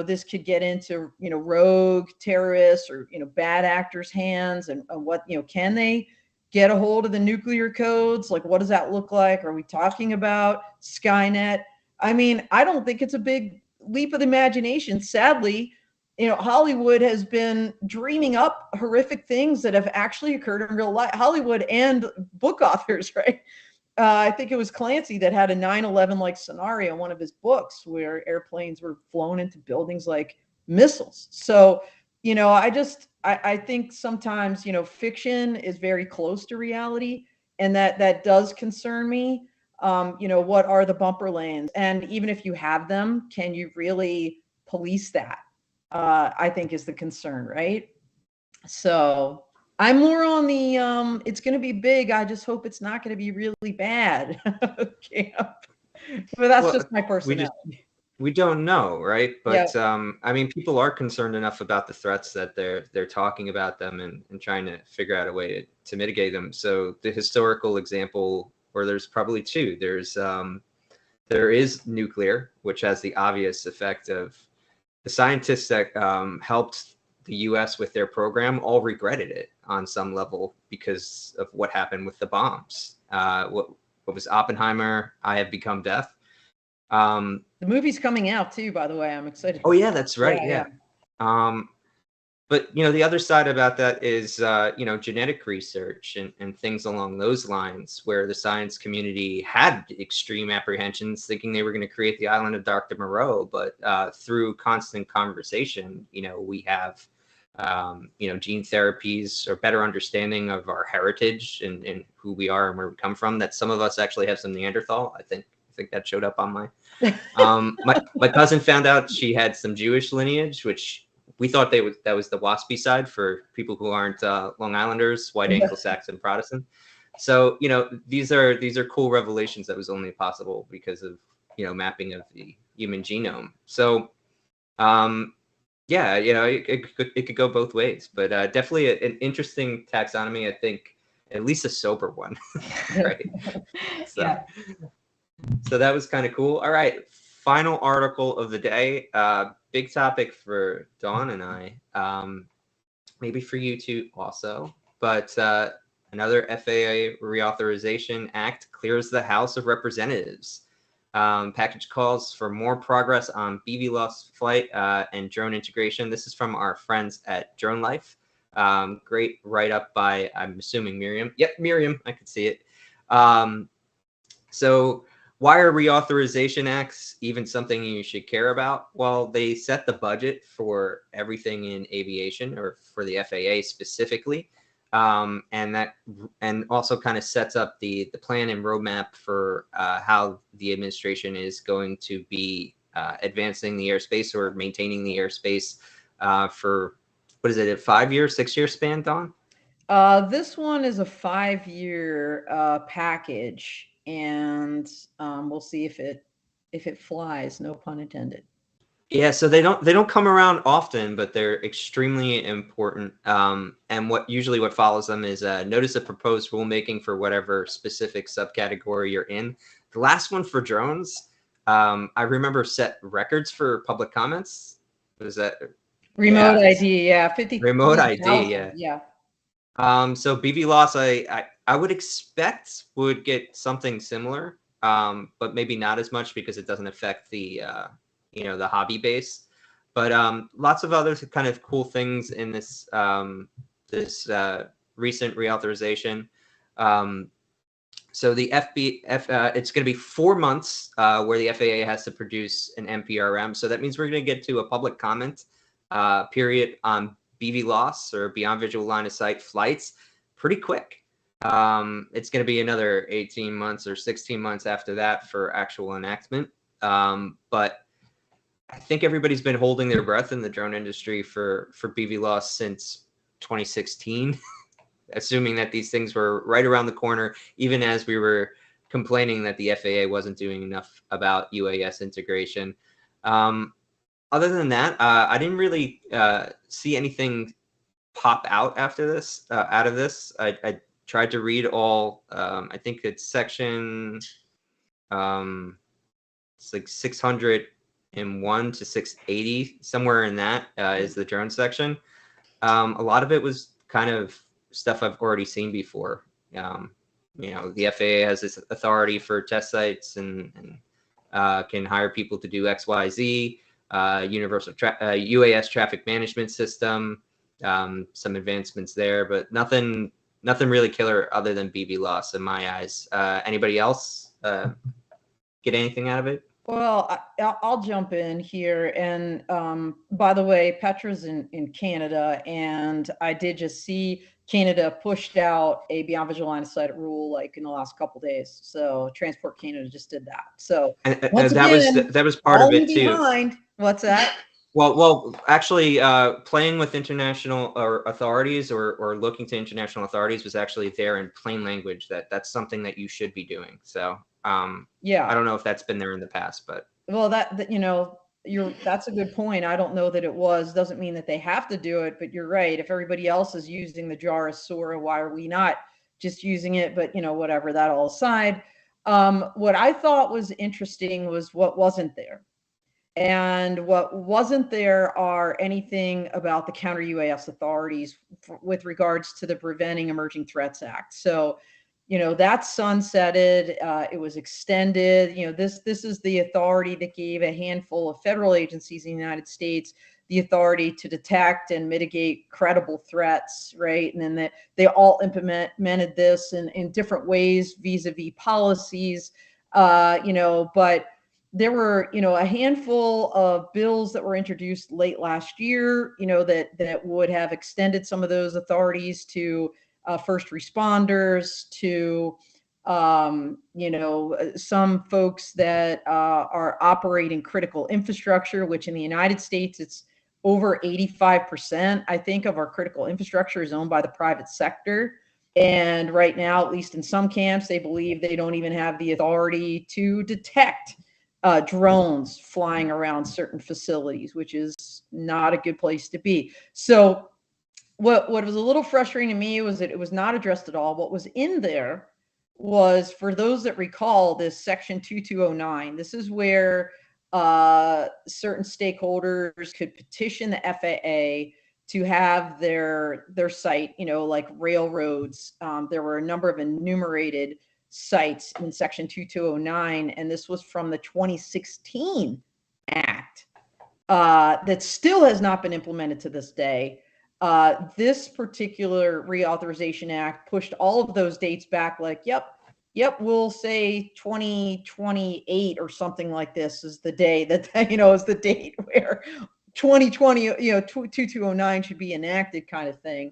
this could get into, rogue terrorists or, bad actors' hands, and what, can they get a hold of the nuclear codes? Like, what does that look like? Are we talking about Skynet? I mean, I don't think it's a big leap of the imagination. Sadly, Hollywood has been dreaming up horrific things that have actually occurred in real life. Hollywood and book authors, right? I think it was Clancy that had a 9/11 like scenario in one of his books where airplanes were flown into buildings like missiles. So, I think sometimes, fiction is very close to reality, and that does concern me. What are the bumper lanes? And even if you have them, can you really police that? I think is the concern, right? So I'm more on the it's going to be big. I just hope it's not going to be really bad camp. But that's just my personality. We don't know, right? But Yeah. I mean, people are concerned enough about the threats that they're talking about them and trying to figure out a way to mitigate them. So the historical example, or there's probably two. There is nuclear, which has the obvious effect of the scientists that helped the U.S. with their program all regretted it on some level because of what happened with the bombs. What was Oppenheimer? I Have Become Death. The movie's coming out too, by the way. I'm excited. Oh yeah, that's right. Yeah. But the other side about that is genetic research and things along those lines, where the science community had extreme apprehensions, thinking they were going to create the island of Dr. Moreau. But through constant conversation, we have gene therapies or better understanding of our heritage and who we are and where we come from. That some of us actually have some Neanderthal. I think that showed up on my my cousin found out she had some Jewish lineage, which we thought that was the WASPy side for people who aren't Long Islanders, white Anglo-Saxon Protestant. So these are cool revelations that was only possible because of mapping of the human genome. So it could go both ways, but definitely an interesting taxonomy. I think at least a sober one, right? So that was kind of cool. All right, final article of the day. Big topic for Dawn and I, maybe for you too also. But another FAA Reauthorization Act clears the House of Representatives. Package calls for more progress on BVLOS flight and drone integration. This is from our friends at Drone Life. Great write-up by, I'm assuming, Miriam. Yep, Miriam, I could see it. So why are reauthorization acts even something you should care about? Well, they set the budget for everything in aviation, or for the FAA specifically, and also kind of sets up the plan and roadmap for how the administration is going to be advancing the airspace or maintaining the airspace for, what is it, a 5-year, 6-year span, Dawn? This one is a 5-year package, and we'll see if it flies. No pun intended. Yeah, so they don't come around often, but they're extremely important. And what follows them is a notice of proposed rulemaking for whatever specific subcategory you're in. The last one for drones, I remember, set records for public comments. What is that? Remote ID, yeah, 50. Remote ID, yeah. Yeah. So BVLOS, I would expect would get something similar, but maybe not as much because it doesn't affect the the hobby base. But lots of other kind of cool things in this recent reauthorization. So the it's going to be 4 months where the FAA has to produce an NPRM. So that means we're going to get to a public comment period on BVLOS, or beyond visual line of sight flights, pretty quick. It's going to be another 18 months or 16 months after that for actual enactment. But I think everybody's been holding their breath in the drone industry for BVLOS since 2016, assuming that these things were right around the corner, even as we were complaining that the FAA wasn't doing enough about UAS integration. Other than that, I didn't really see anything pop out after this. Out of this, I tried to read all. I think it's section. It's like 601 to 680, somewhere in that is the drone section. A lot of it was kind of stuff I've already seen before. The FAA has this authority for test sites and can hire people to do X, Y, Z. Universal UAS traffic management system, some advancements there, but nothing really killer other than BVLOS in my eyes. Anybody else get anything out of it? Well, I'll jump in here. And by the way, Petra's in Canada, and I did just see Canada pushed out a beyond visual line of sight rule like in the last couple days. So Transport Canada just did that. So once again, that was part of falling it too. behind. What's that? Well, actually, playing with international or authorities or looking to international authorities was actually there in plain language that's something that you should be doing. So yeah, I don't know if that's been there in the past, but well, that that's a good point. I don't know that it was. Doesn't mean that they have to do it, but you're right. If everybody else is using the Jara Sora, why are we not just using it? But whatever. That all aside, what I thought was interesting was what wasn't there. And what wasn't there are anything about the counter UAS authorities with regards to the Preventing Emerging Threats Act. So, that sunsetted. It was extended. This is the authority that gave a handful of federal agencies in the United States the authority to detect and mitigate credible threats, right? And then they all implemented this in different ways vis-a-vis policies, but there were, a handful of bills that were introduced late last year, that would have extended some of those authorities to first responders, to some folks that are operating critical infrastructure, which in the United States, it's over 85%, I think, of our critical infrastructure is owned by the private sector. And right now, at least in some camps, they believe they don't even have the authority to detect drones flying around certain facilities, which is not a good place to be. So what was a little frustrating to me was that it was not addressed at all. What was in there was, for those that recall, this section 2209. This is where certain stakeholders could petition the FAA to have their site, like railroads. There were a number of enumerated sites in section 2209, and this was from the 2016 act that still has not been implemented to this day. This particular reauthorization act pushed all of those dates back, like, yep, we'll say 2028 or something like this is the day that, is the date where 2020, 2209 should be enacted, kind of thing.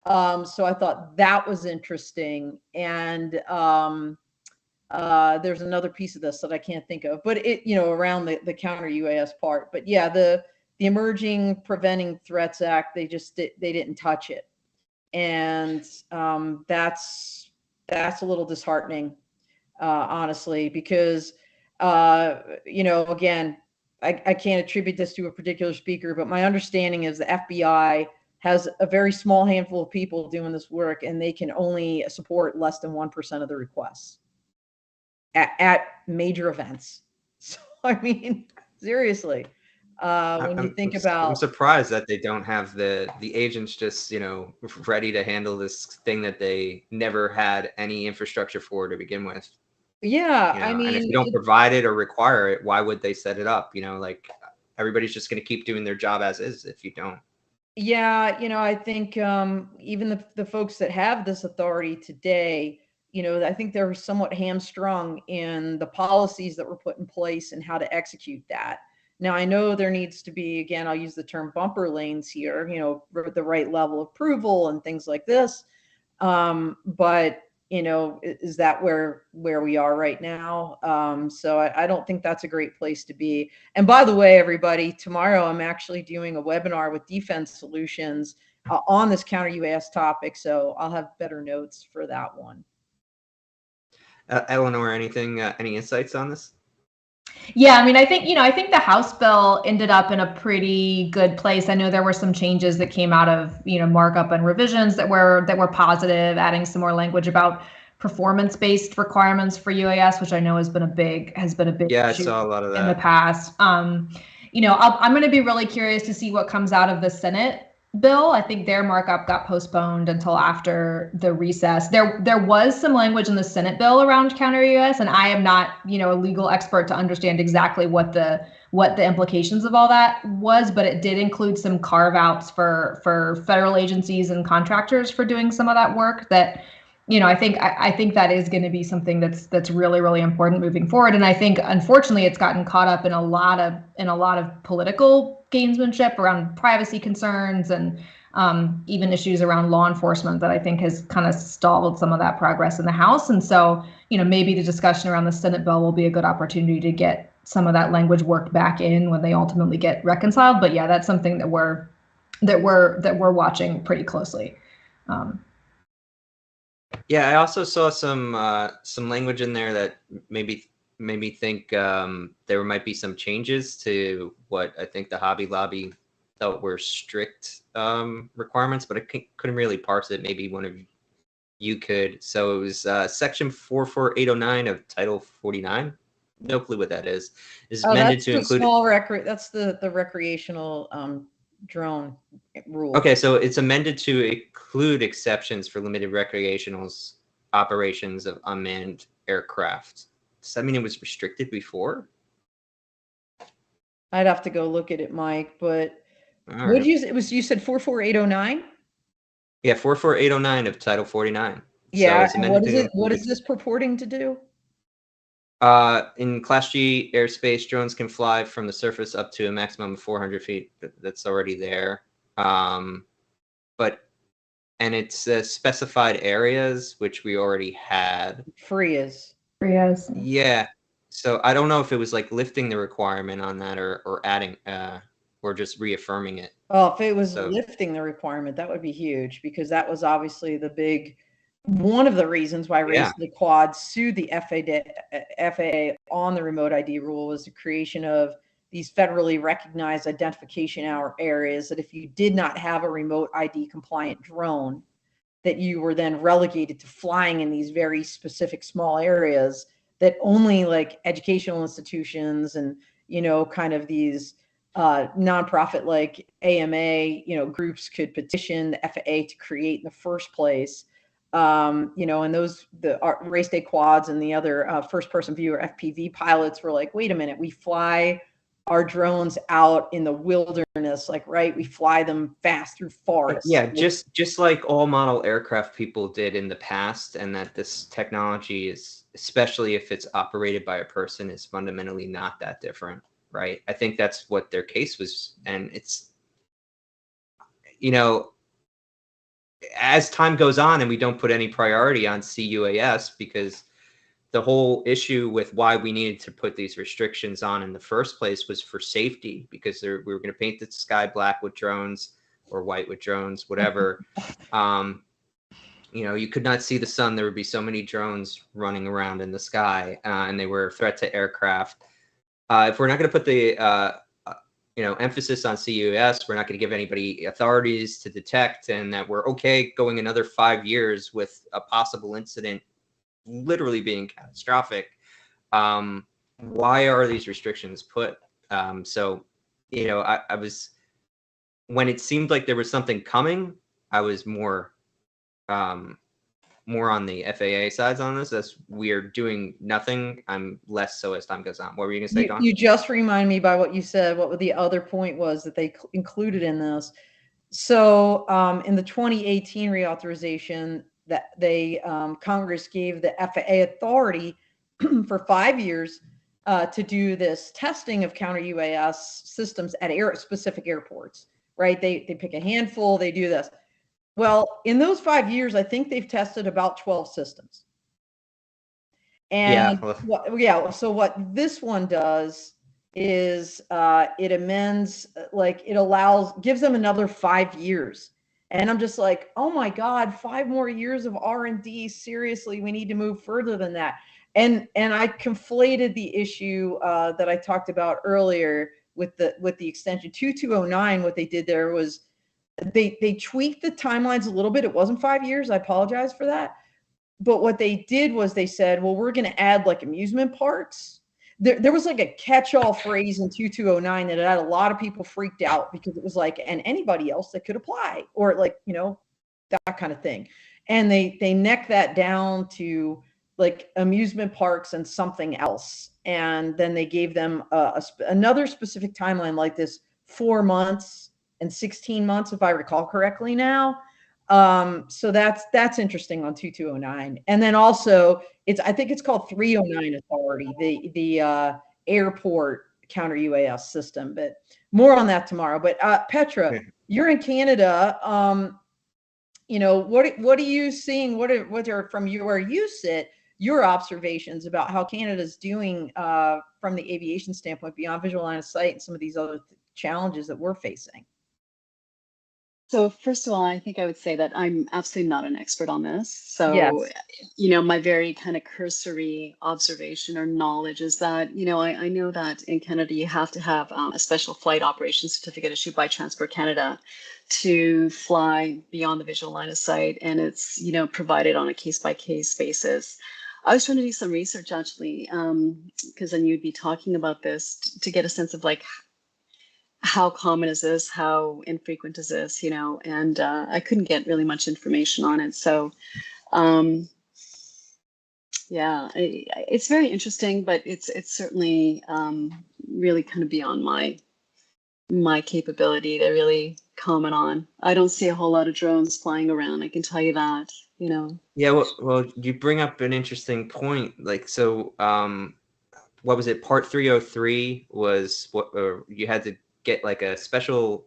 So I thought that was interesting. And there's another piece of this that I can't think of, but it, around the counter UAS part. But yeah, the Emerging Preventing Threats Act, they didn't touch it. And that's a little disheartening, honestly, because, again, I can't attribute this to a particular speaker, but my understanding is the FBI has a very small handful of people doing this work, and they can only support less than 1% of the requests at major events. So, I mean, seriously, when you think about, I'm surprised that they don't have the agents just, ready to handle this thing that they never had any infrastructure for to begin with. Yeah, I and if mean, you don't provide it or require it, why would they set it up? Like everybody's just going to keep doing their job as is if you don't. Yeah, I think even the folks that have this authority today, I think they're somewhat hamstrung in the policies that were put in place and how to execute that. Now, I know there needs to be, again, I'll use the term bumper lanes here, the right level of approval and things like this. But is that where we are right now? So I don't think that's a great place to be. And by the way, everybody, tomorrow I'm actually doing a webinar with Defense Solutions on this counter UAS topic. So I'll have better notes for that one. Eleanor, any insights on this? Yeah, I mean, I think the House bill ended up in a pretty good place. I know there were some changes that came out of, markup and revisions that were positive, adding some more language about performance-based requirements for UAS, which I know has been a big yeah, issue I saw a lot of that in the past. I'm going to be really curious to see what comes out of the Senate bill. I think their markup got postponed until after the recess. There was some language in the Senate bill around counter UAS, and I am not, a legal expert to understand exactly what the implications of all that was, but it did include some carve outs for federal agencies and contractors for doing some of that work that I think that is going to be something that's really, really important moving forward. And I think, unfortunately, it's gotten caught up in a lot of political gamesmanship around privacy concerns and even issues around law enforcement that I think has kind of stalled some of that progress in the House. And so, maybe the discussion around the Senate bill will be a good opportunity to get some of that language worked back in when they ultimately get reconciled. But yeah, that's something that we're watching pretty closely. Yeah, I also saw some language in there that made me think there might be some changes to what I think the Hobby Lobby felt were strict requirements, but I couldn't really parse it. Maybe one of you could. So it was Section 44809 of Title 49. No clue what that is. Is amended to include small that's the recreational drone rule. Okay, so it's amended to include exceptions for limited recreational operations of unmanned aircraft. Does that mean it was restricted before? I'd have to go look at it, Mike. But what did you said 44809? Yeah, 44809 of Title 49. Yeah, so and what is this purporting to do? In Class G airspace, drones can fly from the surface up to a maximum of 400 feet. That's already there. And it's specified areas, which we already had. FRIAs. Yeah. So I don't know if it was like lifting the requirement on that or adding or just reaffirming it. Well, if it was lifting the requirement, that would be huge, because that was obviously one of the reasons why Race Day Quad sued the FAA on the remote ID rule was the creation of these federally recognized identification areas that if you did not have a remote ID compliant drone, that you were then relegated to flying in these very specific small areas that only like educational institutions and, kind of these nonprofit like AMA, groups could petition the FAA to create in the first place. And the Race Day Quads and the other first person view or FPV pilots were like, wait a minute, we fly our drones out in the wilderness, we fly them fast through forests. Yeah, just like all model aircraft people did in the past, and that this technology is, especially if it's operated by a person, is fundamentally not that different, right? I think that's what their case was, and it's, as time goes on and we don't put any priority on CUAS, because the whole issue with why we needed to put these restrictions on in the first place was for safety, because we were going to paint the sky black with drones or white with drones, whatever. You could not see the sun. There would be so many drones running around in the sky, and they were a threat to aircraft. If we're not going to put the emphasis on CUAS, we're not going to give anybody authorities to detect, and that we're okay going another 5 years with a possible incident literally being catastrophic. Why are these restrictions put? I was, when it seemed like there was something coming, I was more on the FAA sides on this. As we're doing nothing, I'm less so as time goes on. What were you gonna say, Dawn? You just remind me by what you said, what the other point was that they included in this. So in the 2018 reauthorization, that Congress gave the FAA authority for 5 years to do this testing of counter UAS systems at specific airports, right? They pick a handful, they do this. Well, in those 5 years, I think they've tested about 12 systems. And so what this one does is it amends, gives them another 5 years. And I'm just like, oh my God, 5 more years of R&D. Seriously, we need to move further than that. And I conflated the issue that I talked about earlier with the extension 2209. What they did there was they tweaked the timelines a little bit. It wasn't 5 years. I apologize for that. But what they did was they said, well, we're going to add like amusement parks. There was like a catch-all phrase in 2209 that had a lot of people freaked out, because it was like, and anybody else that could apply, or that kind of thing. And they necked that down to like amusement parks and something else. And then they gave them another specific timeline like this, 4 months and 16 months, if I recall correctly now. So that's interesting on 2209. And then also I think it's called 309 authority, the airport counter UAS system, but more on that tomorrow. But Petra, you're in Canada. What are you seeing? What are from where you sit, your observations about how Canada's doing from the aviation standpoint beyond visual line of sight and some of these other challenges that we're facing? So first of all, I think I would say that I'm absolutely not an expert on this. So, Yes. My very kind of cursory observation or knowledge is that, I know that in Canada, you have to have a special flight operations certificate issued by Transport Canada to fly beyond the visual line of sight. And it's, provided on a case-by-case basis. I was trying to do some research actually, because then you'd be talking about this to get a sense of like, how common is this? How infrequent is this? And I couldn't get really much information on it. So, it's very interesting, but it's certainly really kind of beyond my capability to really comment on. I don't see a whole lot of drones flying around. I can tell you that. Yeah, well, you bring up an interesting point. Like, so, what was it? Part 303 was what you had to get like a special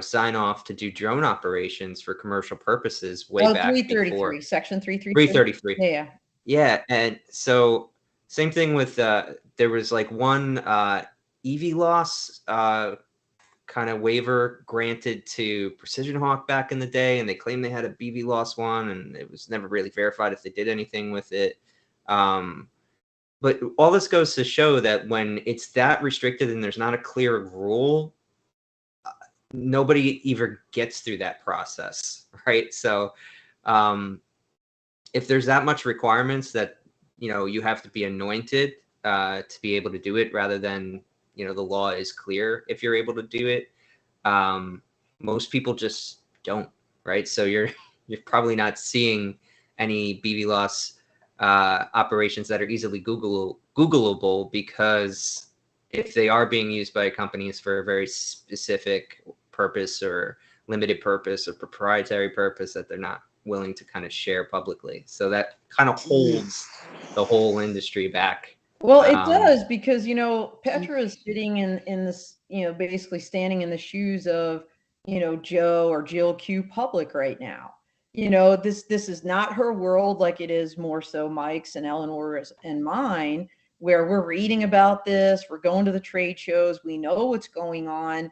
sign off to do drone operations for commercial purposes way back 333, before. section 333. 333. Yeah, and so same thing with there was like one EV loss kind of waiver granted to Precision Hawk back in the day, and they claimed they had a BV loss one, and it was never really verified if they did anything with it. But all this goes to show that when it's that restricted and there's not a clear rule, nobody even gets through that process, right? So if there's that much requirements that, you have to be anointed to be able to do it rather than, the law is clear if you're able to do it, most people just don't, right? So you're probably not seeing any BV loss operations that are easily Googleable, because if they are being used by companies for a very specific purpose or limited purpose or proprietary purpose that they're not willing to kind of share publicly. So that kind of holds the whole industry back. Well, it does, because, Petra is sitting in this, basically standing in the shoes of, Joe or Jill Q Public right now. This is not her world like it is more so Mike's and Eleanor's and mine, where we're reading about this, we're going to the trade shows, we know what's going on.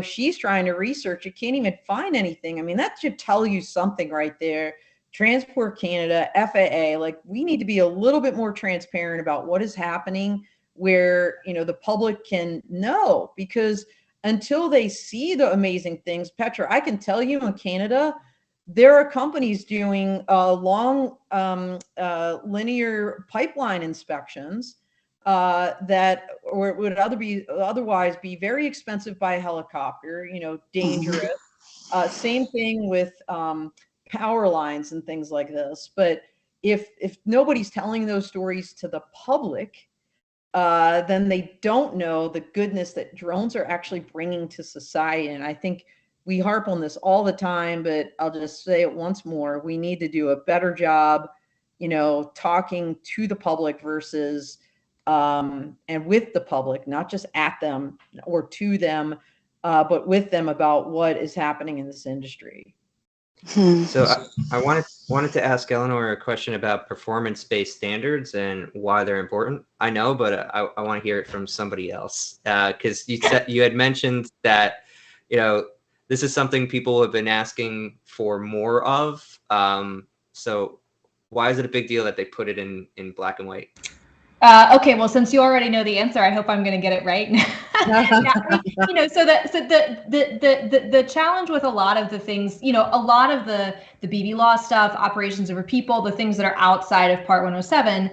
She's trying to research it, can't even find anything. I mean, that should tell you something right there. Transport Canada, FAA, like, we need to be a little bit more transparent about what is happening, where, the public can know, because until they see the amazing things, Petra, I can tell you in Canada, there are companies doing long linear pipeline inspections that would otherwise be very expensive by helicopter, dangerous. Same thing with power lines and things like this. But if nobody's telling those stories to the public, then they don't know the goodness that drones are actually bringing to society. And I think we harp on this all the time, but I'll just say it once more. We need to do a better job, talking to the public versus and with the public, not just at them or to them, but with them about what is happening in this industry. So I wanted to ask Eleanor a question about performance-based standards and why they're important. I know, but I want to hear it from somebody else, because you had mentioned that this is something people have been asking for more of. So why is it a big deal that they put it in black and white? Okay, well, since you already know the answer, I hope I'm going to get it right. So the challenge with a lot of the things, a lot of the BB law stuff, operations over people, the things that are outside of Part 107,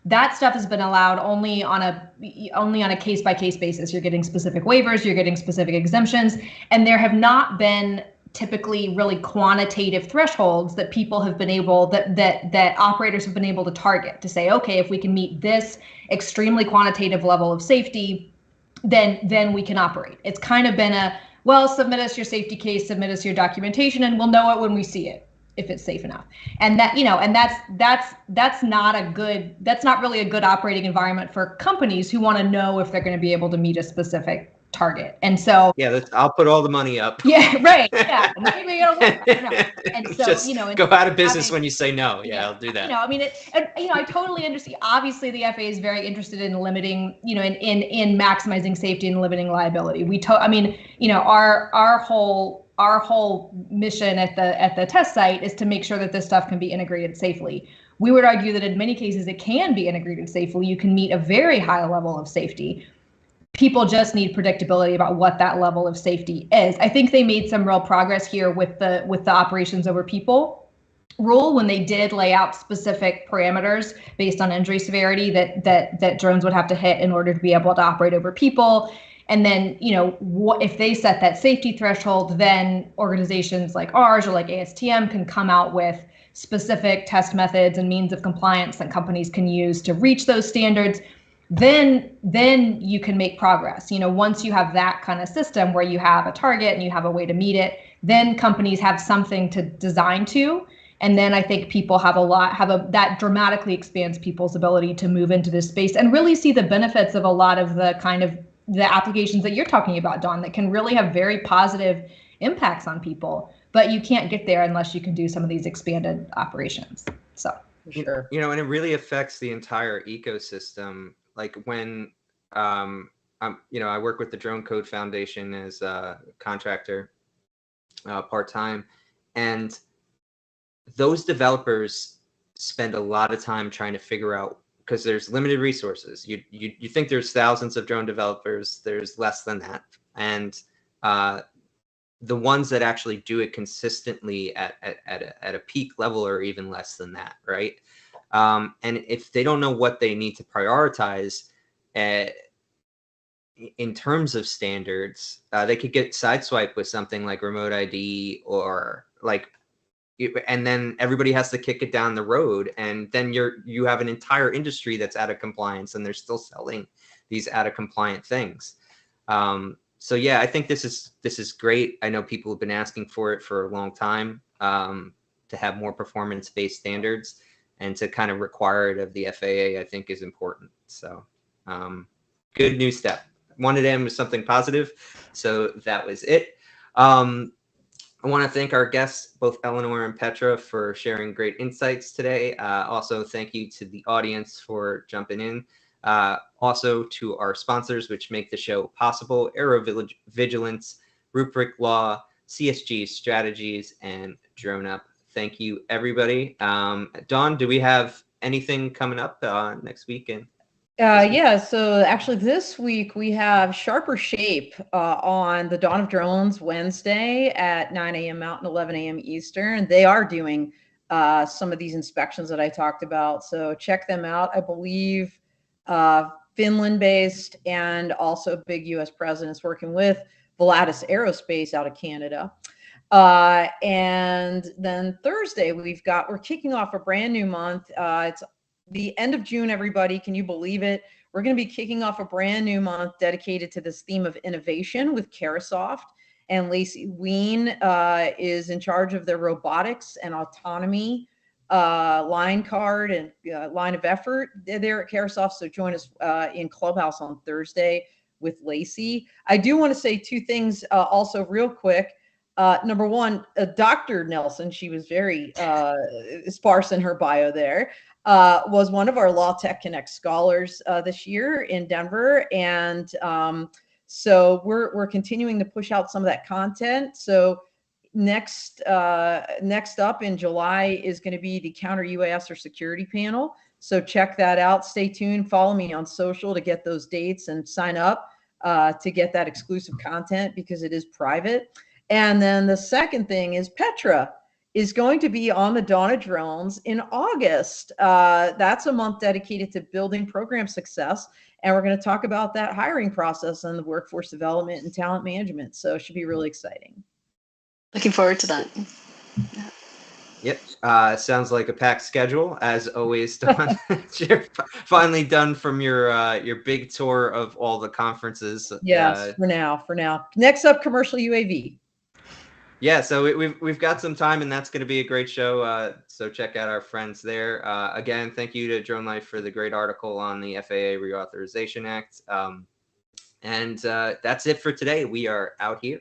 that stuff has been allowed only on a case-by-case basis. You're getting specific waivers, you're getting specific exemptions, and there have not been typically really quantitative thresholds that people have been able, that operators have been able to target to say, okay, if we can meet this extremely quantitative level of safety, then we can operate. It's kind of been well, submit us your safety case, submit us your documentation, and we'll know it when we see it, if it's safe enough. And that, and that's not really a good operating environment for companies who want to know if they're going to be able to meet a specific target. And so I'll put all the money up. Yeah, right. Yeah, maybe it'll work. I don't know. And so just go out of business when you say no. Yeah, I'll do that. I totally understand. Obviously, the FAA is very interested in limiting, in maximizing safety and limiting liability. Our whole mission at the test site is to make sure that this stuff can be integrated safely. We would argue that in many cases it can be integrated safely. You can meet a very high level of safety. People just need predictability about what that level of safety is. I think they made some real progress here with the operations over people rule when they did lay out specific parameters based on injury severity that drones would have to hit in order to be able to operate over people. And then, if they set that safety threshold, then organizations like ours or like ASTM can come out with specific test methods and means of compliance that companies can use to reach those standards. Then you can make progress. Once you have that kind of system where you have a target and you have a way to meet it, then companies have something to design to. And then I think people that dramatically expands people's ability to move into this space and really see the benefits of a lot of the kind of the applications that you're talking about, Dawn, that can really have very positive impacts on people. But you can't get there unless you can do some of these expanded operations. So sure. And it really affects the entire ecosystem. Like when I work with the Drone Code Foundation as a contractor part-time, and those developers spend a lot of time trying to figure out, because there's limited resources. You think there's thousands of drone developers, there's less than that. And the ones that actually do it consistently at a peak level are even less than that, right? And if they don't know what they need to prioritize in terms of standards, they could get sideswiped with something like remote ID and then everybody has to kick it down the road, and then you have an entire industry that's out of compliance, and they're still selling these out of compliant things. So yeah, I think this is great. I know people have been asking for it for a long time, to have more performance-based standards, and to kind of require it of the FAA, I think is important. So good news step. Wanted to end with something positive, so that was it. I want to thank our guests, both Eleanor and Petra, for sharing great insights today. Also, thank you to the audience for jumping in. Also to our sponsors, which make the show possible: AeroVigilance, Rubric Law, CSG Strategies, and Drone Up. Thank you, everybody. Dawn, do we have anything coming up next weekend? Yeah, so actually this week we have Sharper Shape on the Dawn of Drones Wednesday at 9 a.m. Mountain, 11 a.m. Eastern. They are doing some of these inspections that I talked about, so check them out. I believe Finland-based and also big U.S. presidents working with Volatus Aerospace out of Canada. And then Thursday we're kicking off a brand new month. It's the end of June, everybody. Can you believe it? We're going to be kicking off a brand new month dedicated to this theme of innovation with Carasoft. And Lacey Ween is in charge of their robotics and autonomy line card and line of effort there at Carasoft. So join us in Clubhouse on Thursday with Lacey. I do want to say two things also real quick. Number one, Dr. Nelsen, she was very sparse in her bio there, was one of our Law Tech Connect scholars this year in Denver. And so we're continuing to push out some of that content. So next up in July is going to be the Counter UAS or Security Panel. So check that out. Stay tuned. Follow me on social to get those dates and sign up to get that exclusive content because it is private. And then the second thing is Petra is going to be on the Dawn of Drones in August. That's a month dedicated to building program success. And we're going to talk about that hiring process and the workforce development and talent management. So it should be really exciting. Looking forward to that. Yeah. Yep. Sounds like a packed schedule as always, Don. You're finally done from your big tour of all the conferences. Yes, for now. Next up, commercial UAV. Yeah, so we've got some time, and that's going to be a great show. So check out our friends there. Again, thank you to Drone Life for the great article on the FAA Reauthorization Act. And that's it for today. We are out here.